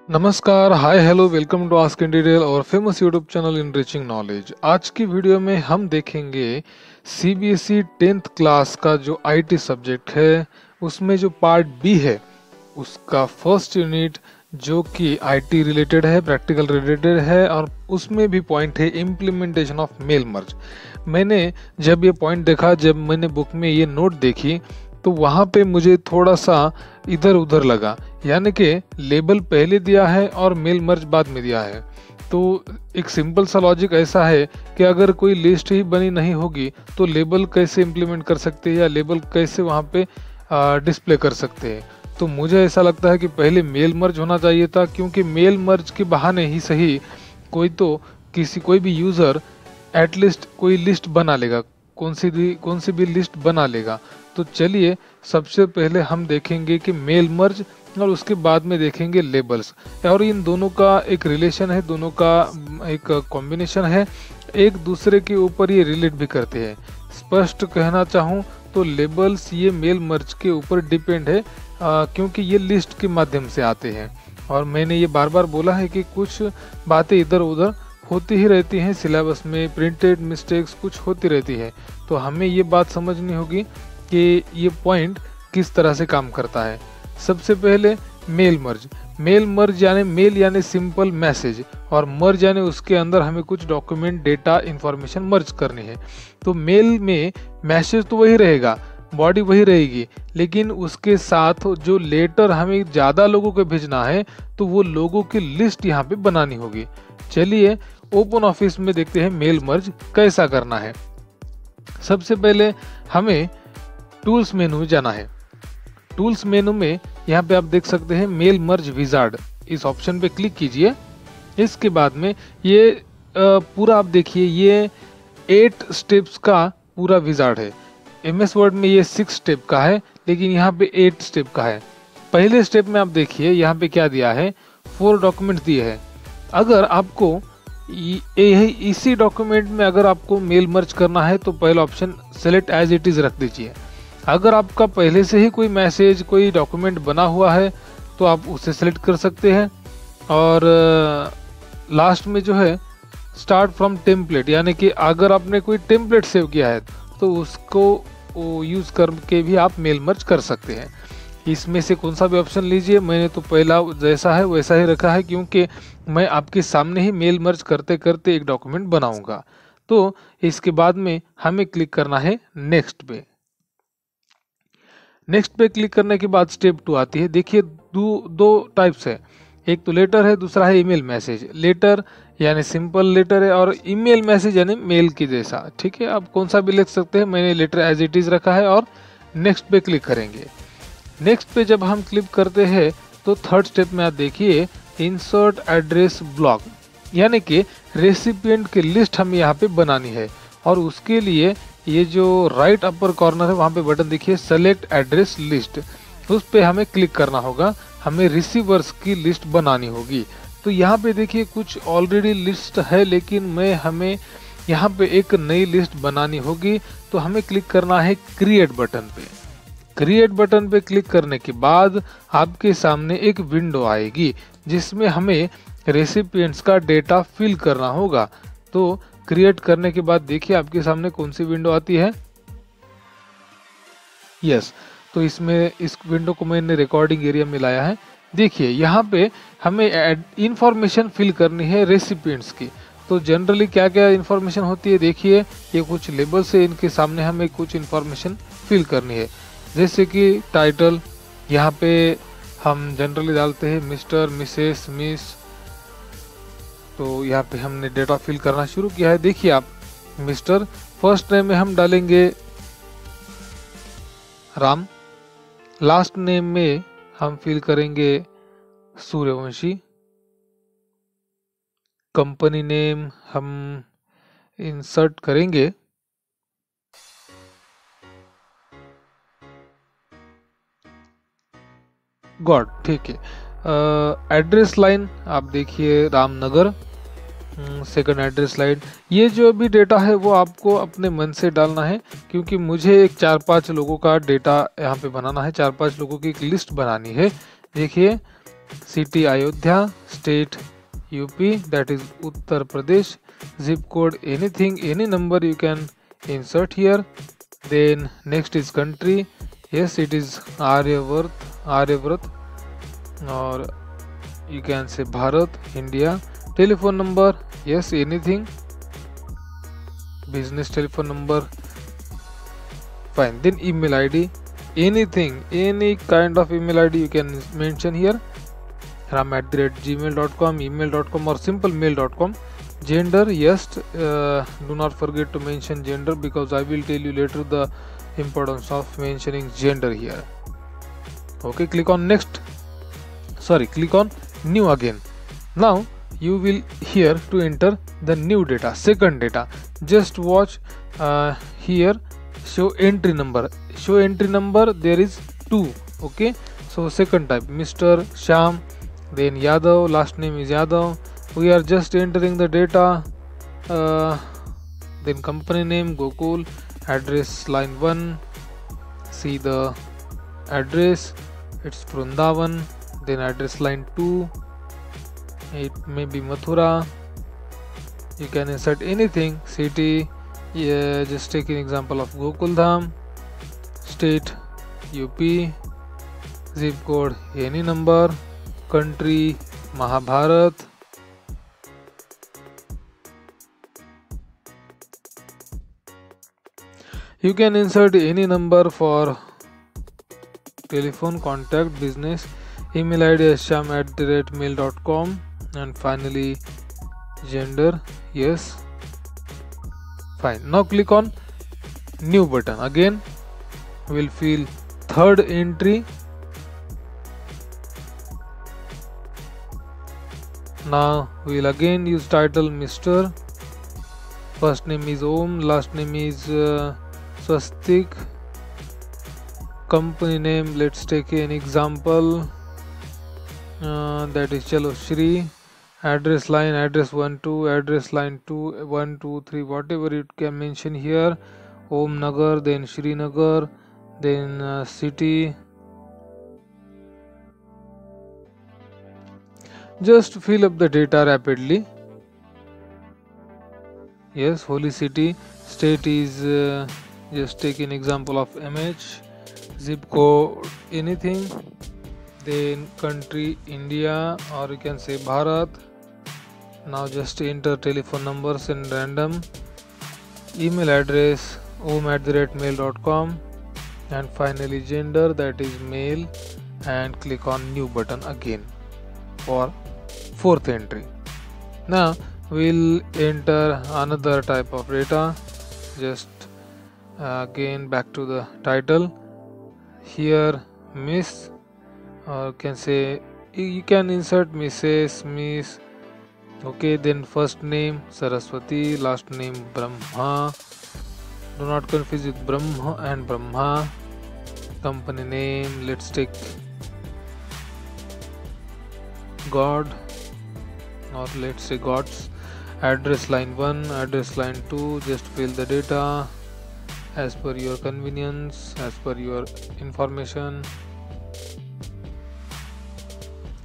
नमस्कार, hi hello, welcome to ask in detail और famous YouTube channel enriching knowledge. आज की वीडियो में हम देखेंगे सीबीएसई 10th क्लास का जो आईटी सब्जेक्ट है उसमें जो पार्ट बी है उसका फर्स्ट यूनिट जो कि आईटी रिलेटेड है, प्रैक्टिकल रिलेटेड है और उसमें भी पॉइंट है इम्प्लीमेंटेशन ऑफ मेल मर्ज। मैंने जब ये पॉइंट देखा, जब मैंने बुक में ये नोट देखी तो वहाँ पे मुझे थोड़ा सा इधर उधर लगा, यानी कि लेबल पहले दिया है और मेल मर्ज बाद में दिया है। तो एक सिंपल सा लॉजिक ऐसा है कि अगर कोई लिस्ट ही बनी नहीं होगी तो लेबल कैसे इम्प्लीमेंट कर सकते हैं या लेबल कैसे वहाँ पे डिस्प्ले कर सकते हैं। तो मुझे ऐसा लगता है कि पहले मेल मर्ज होना चाहिए था, क्योंकि मेल मर्ज के बहाने ही सही कोई भी यूज़र एटलीस्ट कोई लिस्ट बना लेगा, कौन सी भी लिस्ट बना लेगा। तो चलिए सबसे पहले हम देखेंगे कि मेल मर्ज और उसके बाद में देखेंगे लेबल्स, और इन दोनों का एक रिलेशन है, दोनों का एक कॉम्बिनेशन है, एक दूसरे के ऊपर ये रिलेट भी करते हैं। स्पष्ट कहना चाहूँ तो लेबल्स ये मेल मर्ज के ऊपर डिपेंड है, क्योंकि ये लिस्ट के माध्यम से आते हैं। और मैंने ये बार बार बोला है कि कुछ बातें इधर उधर होती ही रहती हैं, सिलेबस में प्रिंटेड मिस्टेक्स कुछ होती रहती है। तो हमें ये बात समझनी होगी कि ये पॉइंट किस तरह से काम करता है। सबसे पहले मेल मर्ज यानी मेल यानी सिंपल मैसेज, और मर्ज यानी उसके अंदर हमें कुछ डॉक्यूमेंट, डेटा, इंफॉर्मेशन मर्ज करनी है। तो मेल में मैसेज तो वही रहेगा, बॉडी वही रहेगी, लेकिन उसके साथ जो लेटर हमें ज़्यादा लोगों को भेजना है तो वो लोगों की लिस्ट यहाँ पे बनानी होगी। चलिए ओपन ऑफिस में देखते हैं मेल मर्ज कैसा करना है। सबसे पहले हमें टूल्स मेनू में जाना है। टूल्स मेनू में यहाँ पे आप देख सकते हैं मेल मर्ज विजार्ड, इस ऑप्शन पे क्लिक कीजिए। इसके बाद में ये पूरा आप देखिए, ये 8 स्टेप्स का पूरा विजार्ड है। एमएस वर्ड में ये 6 स्टेप का है, लेकिन यहाँ पे 8 स्टेप का है। पहले स्टेप में आप देखिए यहाँ पे क्या दिया है, 4 डॉक्यूमेंट दिए हैं। अगर आपको इसी डॉक्यूमेंट में अगर आपको मेल मर्ज करना है तो पहला option select as it is रख दीजिए। अगर आपका पहले से ही कोई मैसेज, कोई डॉक्यूमेंट बना हुआ है तो आप उसे सेलेक्ट कर सकते हैं। और लास्ट में जो है स्टार्ट फ्रॉम टेम्पलेट, यानी कि अगर आपने कोई टेम्पलेट सेव किया है तो उसको यूज करके भी आप मेल मर्ज कर सकते हैं। इसमें से कौन सा भी ऑप्शन लीजिए, मैंने तो पहला जैसा है वैसा ही रखा है, क्योंकि मैं आपके सामने ही मेल मर्ज करते करते एक डॉक्यूमेंट बनाऊंगा। तो इसके बाद में हमें क्लिक करना है नेक्स्ट पे। नेक्स्ट पे क्लिक करने के बाद स्टेप 2 आती है। देखिए दो टाइप्स है, एक तो लेटर है, दूसरा है ईमेल मैसेज। लेटर यानी सिंपल लेटर है और ईमेल मैसेज यानी मेल की जैसा। ठीक है, आप कौन सा भी लिख सकते हैं, मैंने लेटर एज इट इज रखा है और नेक्स्ट पे क्लिक करेंगे। नेक्स्ट पे जब हम क्लिक करते हैं तो थर्ड स्टेप में आप देखिए इंसर्ट एड्रेस ब्लॉक, यानी कि रेसिपिएंट की लिस्ट हमें यहाँ पे बनानी है। और उसके लिए ये जो राइट अपर कॉर्नर है वहाँ पे बटन देखिए सेलेक्ट एड्रेस लिस्ट, उस पे हमें क्लिक करना होगा। हमें रिसीवर्स की लिस्ट बनानी होगी। तो यहाँ पे देखिए कुछ ऑलरेडी लिस्ट है, लेकिन हमें यहाँ पे एक नई लिस्ट बनानी होगी। तो हमें क्लिक करना है क्रिएट बटन पे। क्रिएट बटन पे क्लिक करने के बाद आपके सामने एक विंडो आएगी जिसमें हमें रेसिपिएंट्स का डेटा फिल करना होगा। तो क्रिएट करने के बाद देखिए आपके सामने कौन सी विंडो आती है। यस, तो इसमें इस विंडो को मैंने रिकॉर्डिंग एरिया में लाया है। देखिए यहाँ पे हमें इंफॉर्मेशन फिल करनी है रेसिपिएंट्स की। तो जनरली क्या क्या इंफॉर्मेशन होती है, देखिए ये कुछ लेबल्स है, इनके सामने हमें कुछ इंफॉर्मेशन फिल करनी है। जैसे कि टाइटल, यहाँ पे हम जनरली डालते हैं मिस्टर, मिसेस, मिस। तो यहाँ पे हमने डेटा फिल करना शुरू किया है। देखिए आप मिस्टर, फर्स्ट नेम में हम डालेंगे राम, लास्ट नेम में हम फिल करेंगे सूर्यवंशी, कंपनी नेम हम इंसर्ट करेंगे गॉड। ठीक है, एड्रेस लाइन आप देखिए रामनगर, सेकंड एड्रेस लाइन। ये जो भी डेटा है वो आपको अपने मन से डालना है, क्योंकि मुझे एक 4-5 लोगों का डेटा यहाँ पे बनाना है, 4-5 लोगों की एक लिस्ट बनानी है। देखिए city Ayodhya, state UP, that is Uttar Pradesh, zip code anything, any number you can insert here. Then next is country, yes it is Aryavrat, or you can say Bharat, India. Telephone number, yes anything, business telephone number, fine. Then email ID, anything, any kind of email ID you can mention here, ram@gmail.com, email.com, or simple mail.com. Gender, yes, do not forget to mention gender, because I will tell you later the importance of mentioning gender here. Okay, click on next, click on new again. Now you will here to enter the new data, second data. Just watch here, show entry number. There is 2. Okay, so second type, Mr. Sham, then Yadav, last name is Yadav. We are just entering the data. Then company name Gokul, address line 1, see the address, it's Vrindavan. Then address line 2, it may be Mathura. You can insert anything, city, yeah, just take an example of Gokuldham, state UP, zip code any number, country Mahabharat, you can insert any number for telephone, contact, business, email ID sham@mail.com, and finally gender, yes, fine. Now click on new button. Again we'll fill third entry. Now we'll again use title Mr. First name is Om, last name is Swastik. Company name, let's take an example, that is Chalo Shri. Address line, address 1 2, address line 2 1 2 3, whatever you can mention here. Om Nagar, then Srinagar, then city. Just fill up the data rapidly. Yes, holy city. State is just take an example of MH. Zip code anything. Then country India, or you can say Bharat. Now just enter telephone numbers in random. Email address om@mail.com, and finally gender, that is male, and click on new button again for fourth entry. Now we'll enter another type of data. Just again back to the title. Here Miss, or you can say you can insert Mrs., Miss. Okay, then first name Saraswati, last name Brahma. Do not confuse with Brahma and Brahma. Company name, let's take God, or let's say Gods. Address line 1, address line 2, just fill the data as per your convenience, as per your information.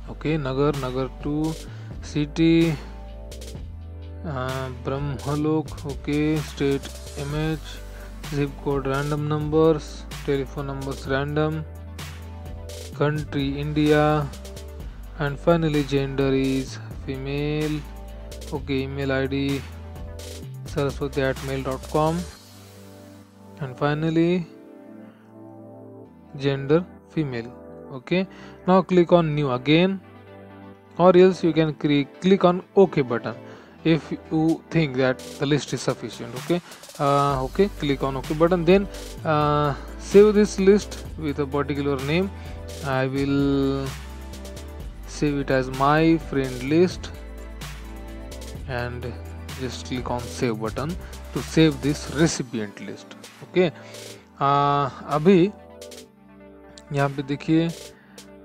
Okay, Nagar 2, city Brahmalok, okay, state MH, zip code random numbers, telephone numbers random, country India, and finally gender is female. Okay, email ID saraswati@mail.com, and finally gender female. Okay, now click on new again, or else you can click on OK button if you think that the list is sufficient. Okay, okay, click on OK button, then save this list with a particular name. I will save it as my friend list, and just click on save button to save this recipient list. Okay, अभी यहाँ पे देखिए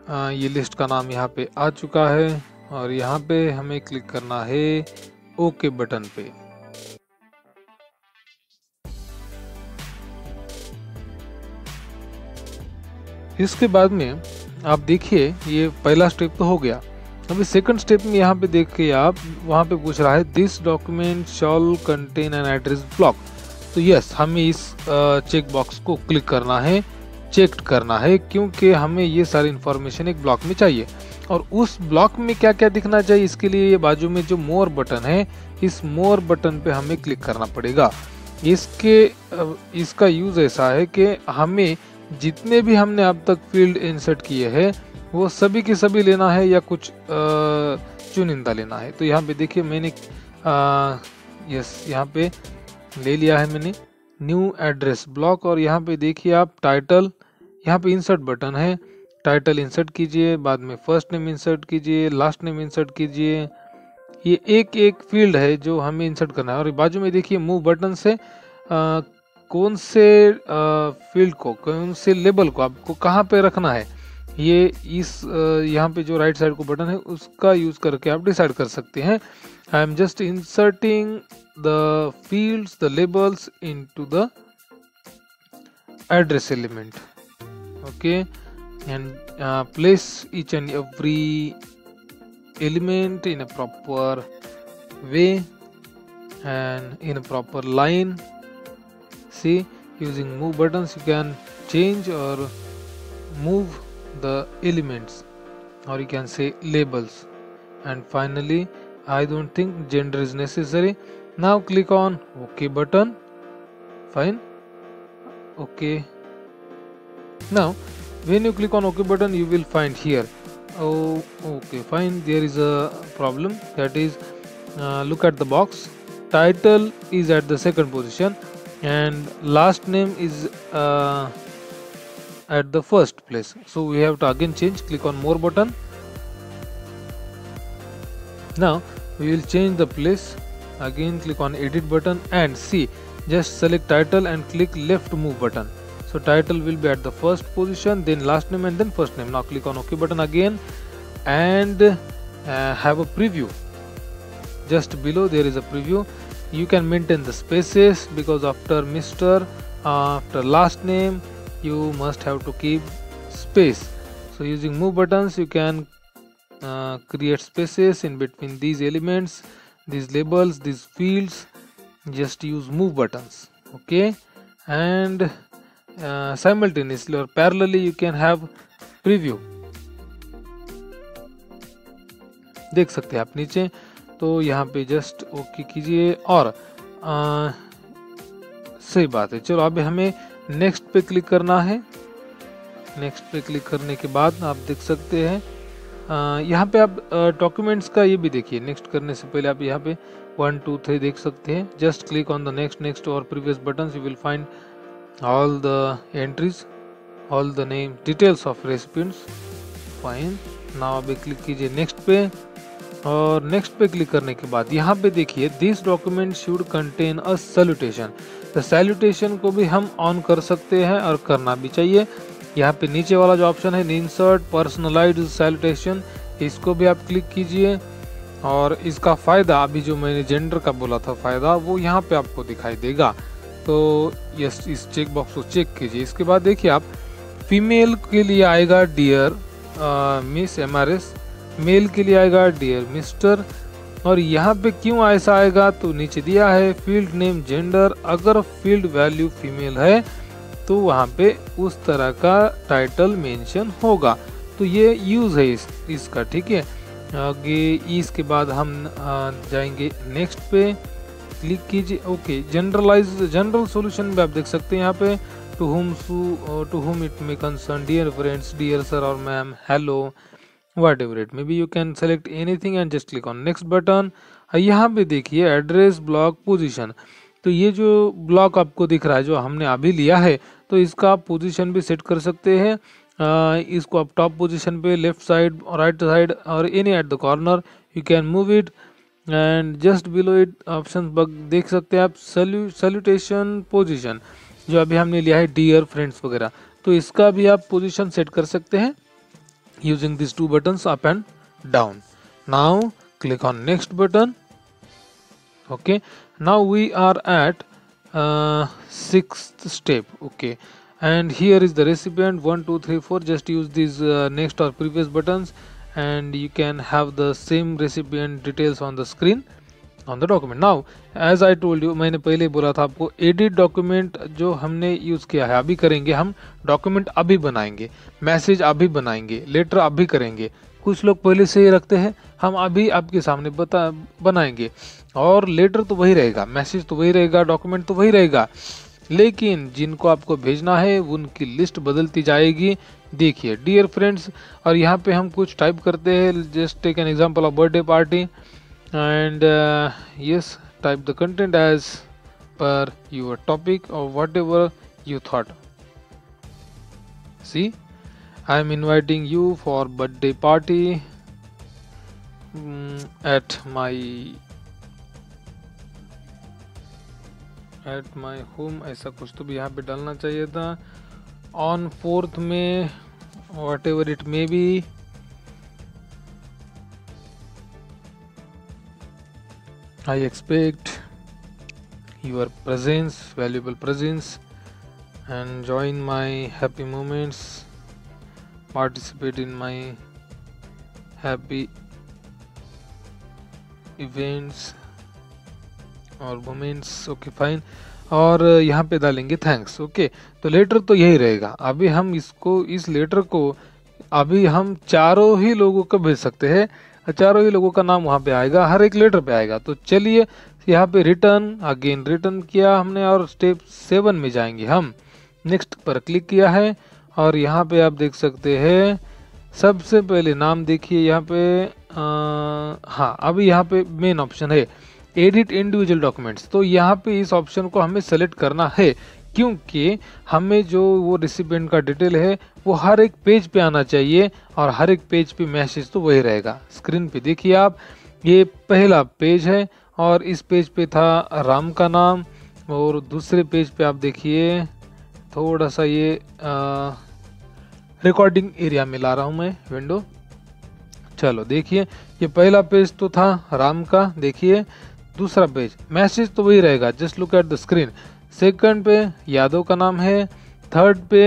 ये list का नाम यहाँ पे आ चुका है, और यहाँ पे हमें क्लिक करना है ओके बटन पे। इसके बाद में आप देखिए ये पहला स्टेप तो हो गया। अभी सेकंड स्टेप में यहाँ पे देखिए आप, वहाँ पे पूछ रहा है this document shawl contain an address block. तो यस, हमें इस चेक बॉक्स को क्लिक करना है, चेक करना है, क्योंकि हमें ये सारी इन्फॉर्मेशन एक ब्लॉक में चाहिए। और उस ब्लॉक में क्या क्या दिखना चाहिए, इसके लिए ये बाजू में जो मोर बटन है, इस मोर बटन पे हमें क्लिक करना पड़ेगा। इसका यूज ऐसा है कि हमें जितने भी हमने अब तक फील्ड इंसर्ट किए हैं वो सभी के सभी लेना है या कुछ चुनिंदा लेना है। तो यहाँ पे देखिए मैंने यस यहाँ पे ले लिया है मैंने न्यू एड्रेस ब्लॉक। और यहाँ पे देखिए आप टाइटल, यहाँ पे इंसर्ट बटन है, टाइटल इंसर्ट कीजिए, बाद में फर्स्ट नेम इंसर्ट कीजिए, लास्ट नेम इंसर्ट कीजिए। ये एक एक फील्ड है जो हमें इंसर्ट करना है। और बाजू में देखिए मूव बटन से कौन से फील्ड को, कौन से लेबल को आपको कहाँ पे रखना है, ये इस यहाँ पे जो राइट साइड को बटन है उसका यूज करके आप डिसाइड कर सकते हैं। I am just inserting the fields, the labels into the address element, okay, and place each and every element in a proper way and in a proper line. See, using move buttons you can change or move the elements, or you can say labels. And finally, I don't think gender is necessary. Now click on OK button. Fine. OK. Now when you click on OK button, you will find here, oh okay fine, there is a problem, that is look at the box, title is at the second position and last name is at the first place. So we have to again change, click on more button. Now we will change the place, again click on edit button and see, just select title and click left move button. So title will be at the first position, then last name and then first name. Now click on OK button again and have a preview. Just below there is a preview. You can maintain the spaces because after Mr. After last name you must have to keep space. So using move buttons you can create spaces in between these elements, these labels, these fields. Just use move buttons, okay, and simultaneously or parallelly you can have preview. देख सकते हैं आप नीचे। तो यहाँ पे just okay कीजिए और सही बात है। चलो अभी हमें नेक्स्ट पे क्लिक करना है। नेक्स्ट पे क्लिक करने के बाद आप देख सकते हैं यहाँ पे आप डॉक्यूमेंट्स का ये भी देखिए। नेक्स्ट करने से पहले आप यहाँ पे 1 2 3 देख सकते हैं। Just click on the next, next और previous buttons, you will find all the entries, all the name details of recipients. Fine. now अभी क्लिक कीजिए नेक्स्ट पे और नेक्स्ट पे क्लिक करने के बाद यहाँ पे देखिए this document should contain a salutation. तो सैल्यूटेशन को भी हम ऑन कर सकते हैं और करना भी चाहिए। यहाँ पे नीचे वाला जो ऑप्शन है इंसर्ट पर्सनलाइज्ड सैल्यूटेशन, इसको भी आप क्लिक कीजिए और इसका फायदा अभी जो मैंने जेंडर का बोला था फायदा वो यहाँ पे आपको दिखाई देगा। तो यस, इस चेक बॉक्स को चेक कीजिए। इसके बाद देखिए आप फीमेल के लिए आएगा डियर मिस MRS, मेल के लिए आएगा डियर मिस्टर। और यहाँ पे क्यों ऐसा आएगा तो नीचे दिया है फील्ड नेम जेंडर, अगर फील्ड वैल्यू फीमेल है तो वहाँ पे उस तरह का टाइटल मेंशन होगा। तो ये यूज है इसका, ठीक है। आगे इसके बाद हम जाएंगे नेक्स्ट पे, क्लिक कीजिए। ओके, जनरल सॉल्यूशन में आप देख सकते हैं यहाँ पे to whom it may concern, dear friends, dear sir or ma'am, hello, whatever it may be, you can select anything and just click on next button। यहाँ पे देखिए एड्रेस ब्लॉक पोजीशन, तो ये जो ब्लॉक आपको दिख रहा है जो हमने अभी लिया है तो इसका आप पोजीशन भी सेट कर सकते हैं। इसको आप टॉप पोजीशन पे, लेफ्ट साइड और राइट साइड और any at the corner you can move it. And just below it option देख सकते हैं आप सैल्यूटेशन पोजीशन, जो अभी हमने लिया है डियर फ्रेंड्स वगैरह, तो इसका भी आप पोजीशन सेट कर सकते हैं using this two buttons up and down. Now click on next button. Okay, now we are at 6th step. Okay, and here is the recipient 1 2 3 4. Just use these next or previous buttons and you can have the same recipient details on the screen on the document. Now as I told you, मैंने पहले बोला था आपको edit document जो हमने use किया है अभी करेंगे हम, डॉक्यूमेंट अभी बनाएंगे, मैसेज अभी बनाएंगे, लेटर अभी करेंगे। कुछ लोग पहले से ही रखते हैं, हम अभी आपके सामने बनाएंगे और लेटर तो वही रहेगा, मैसेज तो वही रहेगा, डॉक्यूमेंट तो वही रहेगा, लेकिन जिनको आपको भेजना है उनकी लिस्ट बदलती जाएगी। देखिए डियर फ्रेंड्स, और यहाँ पे हम कुछ टाइप करते हैं, just take an example of birthday party and yes, type the content as per your topic or whatever you thought. See, I am inviting you for birthday party at my home, ऐसा कुछ तो भी यहाँ पे डालना चाहिए था। on 4th में whatever it may be, I expect your presence, valuable presence, and join my happy moments, participate in my happy events और moments। ओके फाइन, और यहाँ पे डालेंगे थैंक्स। ओके, तो लेटर तो यही रहेगा। अभी हम इसको, इस लेटर को अभी हम चारों ही लोगों को भेज सकते हैं, चारों ही लोगों का नाम वहाँ पे आएगा, हर एक लेटर पे आएगा। तो चलिए यहाँ पे रिटर्न, अगेन रिटर्न किया हमने और स्टेप 7 में जाएंगे हम। नेक्स्ट पर क्लिक किया है और यहाँ पे आप देख सकते हैं सबसे पहले नाम देखिए यहाँ पे हाँ, अभी यहाँ पे मेन ऑप्शन है एडिट इंडिविजुअल डॉक्यूमेंट्स। तो यहाँ पे इस ऑप्शन को हमें सेलेक्ट करना है, क्योंकि हमें जो वो रिसिपिएंट का डिटेल है वो हर एक पेज पे आना चाहिए और हर एक पेज पे मैसेज तो वही रहेगा। स्क्रीन पे देखिए आप, ये पहला पेज है और इस पेज पे था राम का नाम, और दूसरे पेज पे आप देखिए थोड़ा सा ये रिकॉर्डिंग एरिया में ला रहा हूँ मैं विंडो। चलो देखिए, ये पहला पेज तो था राम का, देखिए दूसरा पेज मैसेज तो वही रहेगा, just look at the screen. Second पे यादव का नाम है, थर्ड पे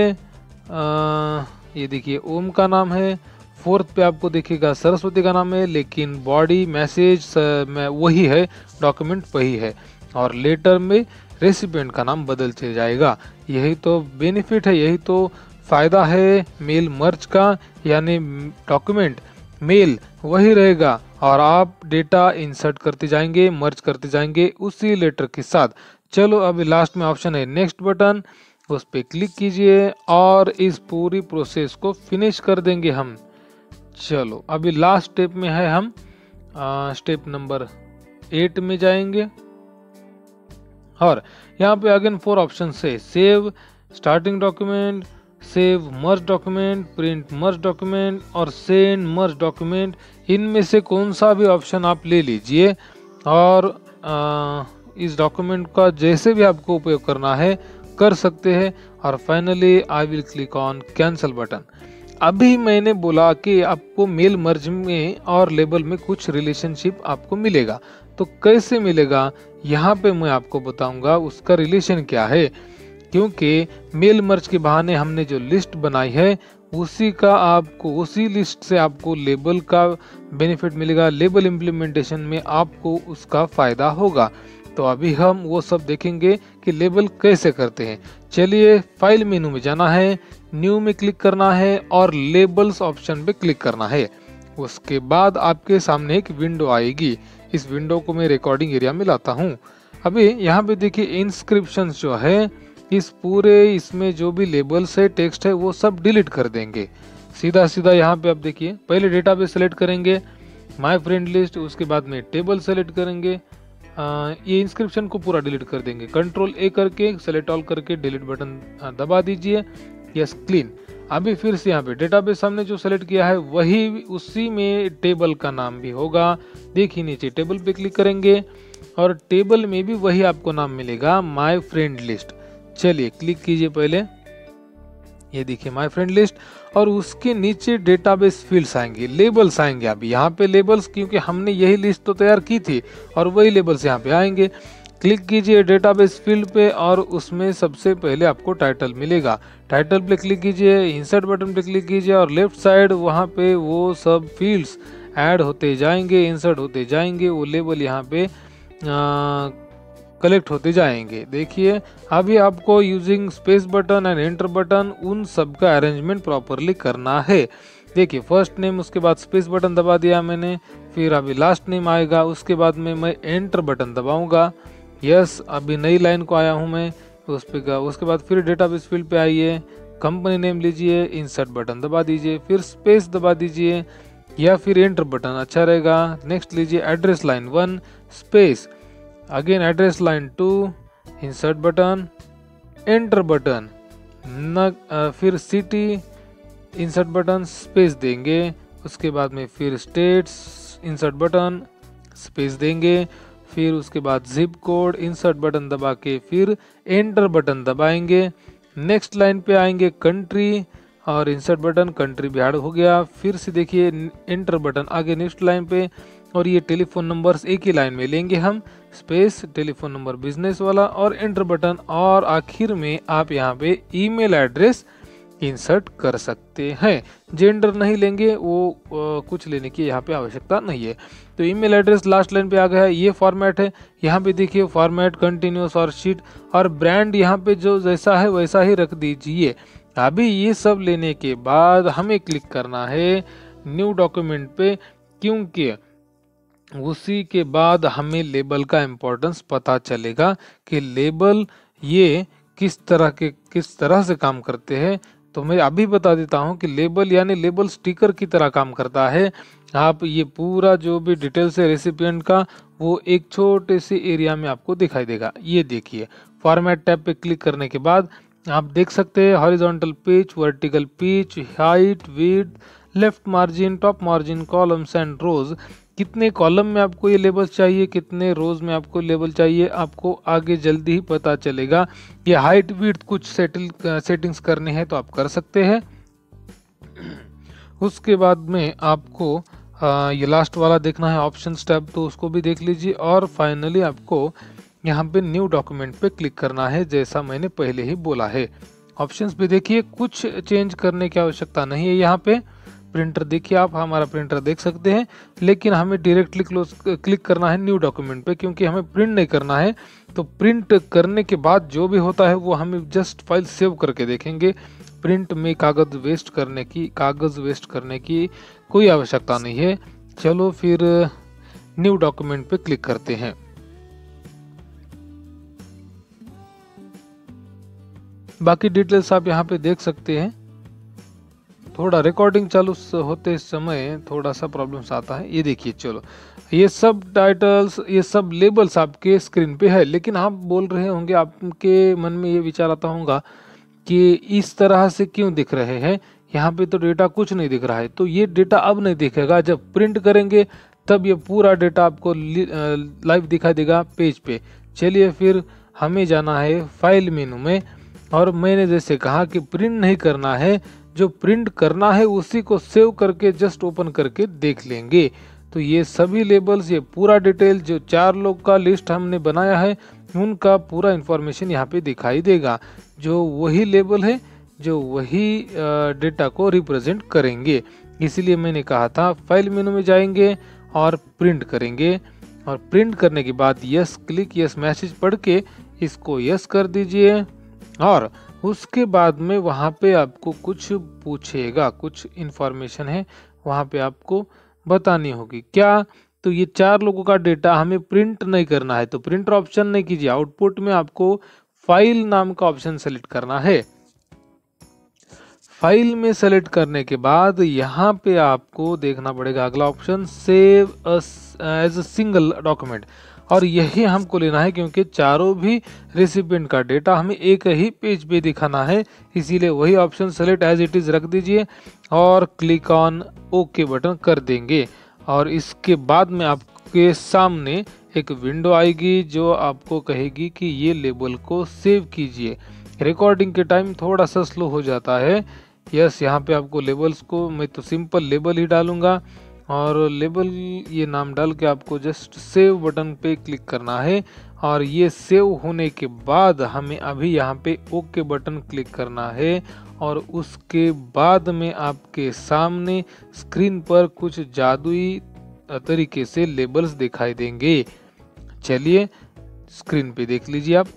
ये देखिए ओम का नाम है, फोर्थ पे आपको देखिएगा सरस्वती का नाम है, लेकिन बॉडी मैसेज वही है, डॉक्यूमेंट वही है, और लेटर में रेसिपिएंट का नाम बदल चल जाएगा। यही तो बेनिफिट है, यही तो फायदा है मेल मर्ज का, यानी डॉक्यूमेंट मेल वही रहेगा और आप डेटा इंसर्ट करते जाएंगे, मर्ज करते जाएंगे उसी लेटर के साथ। चलो अभी लास्ट में ऑप्शन है नेक्स्ट बटन, उस पर क्लिक कीजिए और इस पूरी प्रोसेस को फिनिश कर देंगे हम। चलो अभी लास्ट स्टेप में है, हम स्टेप नंबर 8 में जाएंगे और यहाँ पे अगेन 4 ऑप्शन है, सेव स्टार्टिंग डॉक्यूमेंट, सेव मर्ज डॉक्यूमेंट, प्रिंट मर्ज डॉक्यूमेंट और सेंड मर्ज डॉक्यूमेंट। इनमें से कौन सा भी ऑप्शन आप ले लीजिए और इस डॉक्यूमेंट का जैसे भी आपको उपयोग करना है कर सकते हैं। और finally I will click on cancel button. अभी मैंने बोला कि आपको मेल मर्ज में और लेबल में कुछ रिलेशनशिप आपको मिलेगा, तो कैसे मिलेगा यहाँ पे मैं आपको बताऊंगा उसका रिलेशन क्या है, क्योंकि मेल मर्ज के बहाने हमने जो लिस्ट बनाई है उसी का आपको, उसी लिस्ट से आपको लेबल का बेनिफिट मिलेगा, लेबल इम्प्लीमेंटेशन में आपको उसका फायदा होगा। तो अभी हम वो सब देखेंगे कि लेबल कैसे करते हैं। चलिए फाइल मेनू में जाना है, न्यू में क्लिक करना है और लेबल्स ऑप्शन पे क्लिक करना है। उसके बाद आपके सामने एक विंडो आएगी, इस विंडो को मैं रिकॉर्डिंग एरिया में लाता हूँ। अभी यहाँ पे देखिए इंस्क्रिप्शन जो है, इस पूरे इसमें जो भी लेबल्स है, टेक्स्ट है, वो सब डिलीट कर देंगे। सीधा सीधा यहाँ पे आप देखिए, पहले डेटाबेस सेलेक्ट करेंगे, माय फ्रेंड लिस्ट, उसके बाद में टेबल सेलेक्ट करेंगे, ये इंस्क्रिप्शन को पूरा डिलीट कर देंगे। कंट्रोल ए करके सेलेक्ट ऑल करके डिलीट बटन दबा दीजिए, यस क्लीन। अभी फिर से यहाँ पे डेटाबेस हमने जो सेलेक्ट किया है वही, उसी में टेबल का नाम भी होगा। देखिए नीचे टेबल पे क्लिक करेंगे और टेबल में भी वही आपको नाम मिलेगा, माय फ्रेंड लिस्ट। चलिए क्लिक कीजिए पहले, ये देखिए माय फ्रेंड लिस्ट, और उसके नीचे डेटाबेस फील्ड्स आएंगे, लेबल्स आएंगे। अभी यहाँ पे लेबल्स, क्योंकि हमने यही लिस्ट तो तैयार की थी और वही लेबल्स यहाँ पे आएंगे। क्लिक कीजिए डेटाबेस फील्ड पे और उसमें सबसे पहले आपको टाइटल मिलेगा। टाइटल पे क्लिक कीजिए, इंसर्ट बटन पे क्लिक कीजिए और लेफ्ट साइड वहाँ पे वो सब फील्ड्स ऐड होते जाएंगे, इंसर्ट होते जाएंगे, वो लेबल यहाँ पे कलेक्ट होते जाएंगे। देखिए अभी आपको using space button and enter button उन सब का अरेंजमेंट प्रॉपरली करना है। देखिए फर्स्ट नेम, उसके बाद स्पेस बटन दबा दिया मैंने, फिर अभी लास्ट नेम आएगा, उसके बाद में मैं एंटर बटन दबाऊंगा। यस, अभी नई लाइन को आया हूं मैं उस पे का। उसके बाद फिर डेटाबेस फील्ड पे आइए, कंपनी नेम लीजिए, इंसर्ट बटन दबा दीजिए, फिर स्पेस दबा दीजिए या फिर एंटर बटन अच्छा रहेगा। नेक्स्ट लीजिए address line 1 space, again address line 2, insert button, enter button, फिर सिटी, इंसर्ट बटन, स्पेस देंगे। उसके बाद में फिर स्टेट्स, इंसर्ट बटन, स्पेस देंगे। फिर उसके बाद जिप कोड, इंसर्ट बटन दबा के फिर एंटर बटन दबाएंगे। नेक्स्ट लाइन पे आएंगे कंट्री और इंसर्ट बटन, कंट्री भी ऐड हो गया। फिर से देखिए एंटर बटन, आगे नेक्स्ट लाइन पे, और ये टेलीफोन नंबर्स एक ही लाइन में लेंगे हम, स्पेस टेलीफोन नंबर बिजनेस वाला और एंटर बटन, और आखिर में आप यहाँ पे ईमेल एड्रेस इंसर्ट कर सकते हैं। जेंडर नहीं लेंगे, वो कुछ लेने की यहाँ पे आवश्यकता नहीं है। तो ईमेल एड्रेस लास्ट लाइन पे आ गया है। ये फॉर्मेट है, यहाँ पे देखिए फॉर्मेट कंटिन्यूस और शीट और ब्रांड यहाँ पे जो जैसा है वैसा ही रख दीजिए। अभी ये सब लेने के बाद हमें क्लिक करना है न्यू डॉक्यूमेंट पे, क्योंकि उसी के बाद हमें लेबल का इम्पोर्टेंस पता चलेगा कि लेबल ये किस तरह से काम करते हैं। तो मैं अभी बता देता हूं कि लेबल यानी लेबल स्टिकर की तरह काम करता है। आप ये पूरा जो भी डिटेल्स है रेसिपिएंट का, वो एक छोटे से एरिया में आपको दिखाई देगा। ये देखिए फॉर्मेट टैब पे क्लिक करने के बाद आप देख सकते हैं horizontal pitch, vertical pitch, height, width, left margin, top margin, columns and rows, कितने कॉलम में आपको ये लेबल चाहिए, कितने रोज में आपको लेबल चाहिए, आपको आगे जल्दी ही पता चलेगा। ये हाइट विड्थ कुछ सेटिंग्स करने हैं तो आप कर सकते हैं। उसके बाद में आपको ये लास्ट वाला देखना है ऑप्शंस टैब, तो उसको भी देख लीजिए। और फाइनली आपको यहाँ पे न्यू डॉक्यूमेंट पे क्लिक करना है, जैसा मैंने पहले ही बोला है। ऑप्शंस पे देखिए कुछ चेंज करने की आवश्यकता नहीं है। यहाँ पे प्रिंटर देखिए, आप हमारा प्रिंटर देख सकते हैं, लेकिन हमें डायरेक्टली क्लिक करना है न्यू डॉक्यूमेंट पे, क्योंकि हमें प्रिंट नहीं करना है। तो प्रिंट करने के बाद जो भी होता है वो हमें जस्ट फाइल सेव करके देखेंगे। प्रिंट में कागज वेस्ट करने की कोई आवश्यकता नहीं है। चलो फिर न्यू डॉक्यूमेंट पे क्लिक करते हैं। बाकी डिटेल्स आप यहाँ पे देख सकते हैं। थोड़ा रिकॉर्डिंग चालू होते समय थोड़ा सा प्रॉब्लम्स आता है। ये देखिए, चलो ये सब टाइटल्स, ये सब लेबल्स आपके स्क्रीन पे है, लेकिन आप बोल रहे होंगे, आपके मन में ये विचार आता होगा कि इस तरह से क्यों दिख रहे हैं, यहाँ पे तो डेटा कुछ नहीं दिख रहा है। तो ये डेटा अब नहीं दिखेगा, जब प्रिंट करेंगे तब ये पूरा डेटा आपको लाइव दिखाई देगा पेज पे। चलिए फिर हमें जाना है फाइल मेनू में, और मैंने जैसे कहा कि प्रिंट नहीं करना है, जो प्रिंट करना है उसी को सेव करके जस्ट ओपन करके देख लेंगे। तो ये सभी लेबल्स, ये पूरा डिटेल जो 4 लोग का लिस्ट हमने बनाया है उनका पूरा इंफॉर्मेशन यहाँ पे दिखाई देगा। जो वही लेबल है, जो वही डेटा को रिप्रेजेंट करेंगे। इसीलिए मैंने कहा था फाइल मेनू में जाएंगे और प्रिंट करेंगे, और प्रिंट करने के बाद यस क्लिक यस मैसेज पढ़ के इसको यस कर दीजिए। और उसके बाद में वहाँ पे आपको कुछ पूछेगा, कुछ इन्फॉर्मेशन है वहाँ पे आपको बतानी होगी। क्या? तो ये 4 लोगों का डेटा हमें प्रिंट नहीं करना है, तो प्रिंटर ऑप्शन नहीं कीजिए, आउटपुट में आपको फाइल नाम का ऑप्शन सेलेक्ट करना है। फाइल में सेलेक्ट करने के बाद यहाँ पे आपको देखना पड़ेगा अगला option, save as a single document, और यही हमको लेना है क्योंकि चारों भी रेसिपिएंट का डेटा हमें एक ही पेज पे दिखाना है। इसीलिए वही option select as it is रख दीजिए और क्लिक ऑन ओके बटन कर देंगे। और इसके बाद में आपके सामने एक विंडो आएगी जो आपको कहेगी कि ये लेबल को सेव कीजिए। रिकॉर्डिंग के टाइम थोड़ा सा स्लो हो जाता है। यस, यहाँ पे आपको लेबल्स को, मैं तो सिंपल लेबल ही डालूंगा, और लेबल ये नाम डाल के आपको जस्ट सेव बटन पे क्लिक करना है। और ये सेव होने के बाद हमें अभी यहाँ पे ओके बटन क्लिक करना है और उसके बाद में आपके सामने स्क्रीन पर कुछ जादुई तरीके से लेबल्स दिखाई देंगे। चलिए स्क्रीन पे देख लीजिए आप,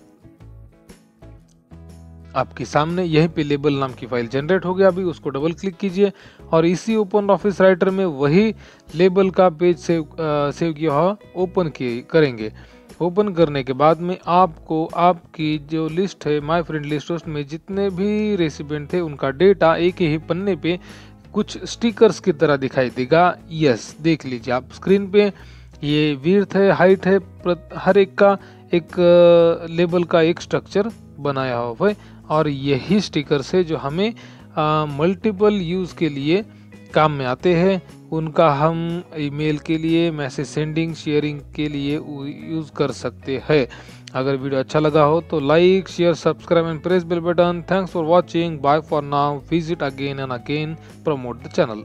आपके सामने यहीं पे लेबल नाम की फाइल जनरेट हो गया। अभी उसको डबल क्लिक कीजिए और इसी ओपन ऑफिस राइटर में वही लेबल का पेज सेव किया हुआ ओपन करेंगे। ओपन करने के बाद में आपको आपकी जो लिस्ट है माय फ्रेंड लिस्ट, उसमें जितने भी रेसिपिएंट थे उनका डेटा एक ही पन्ने पे कुछ स्टिकर्स की तरह दिखाई देगा। यस, देख लीजिए आप स्क्रीन पे, ये विड्थ है, हाइट है, हर एक का एक लेबल का एक स्ट्रक्चर बनाया हुआ है। और यही स्टिकर्स है जो हमें मल्टीपल यूज़ के लिए काम में आते हैं। उनका हम ईमेल के लिए, मैसेज सेंडिंग, शेयरिंग के लिए यूज़ कर सकते हैं। अगर वीडियो अच्छा लगा हो तो like, share, subscribe and press bell button. Thanks for watching, bye for now, visit again and again, promote the channel.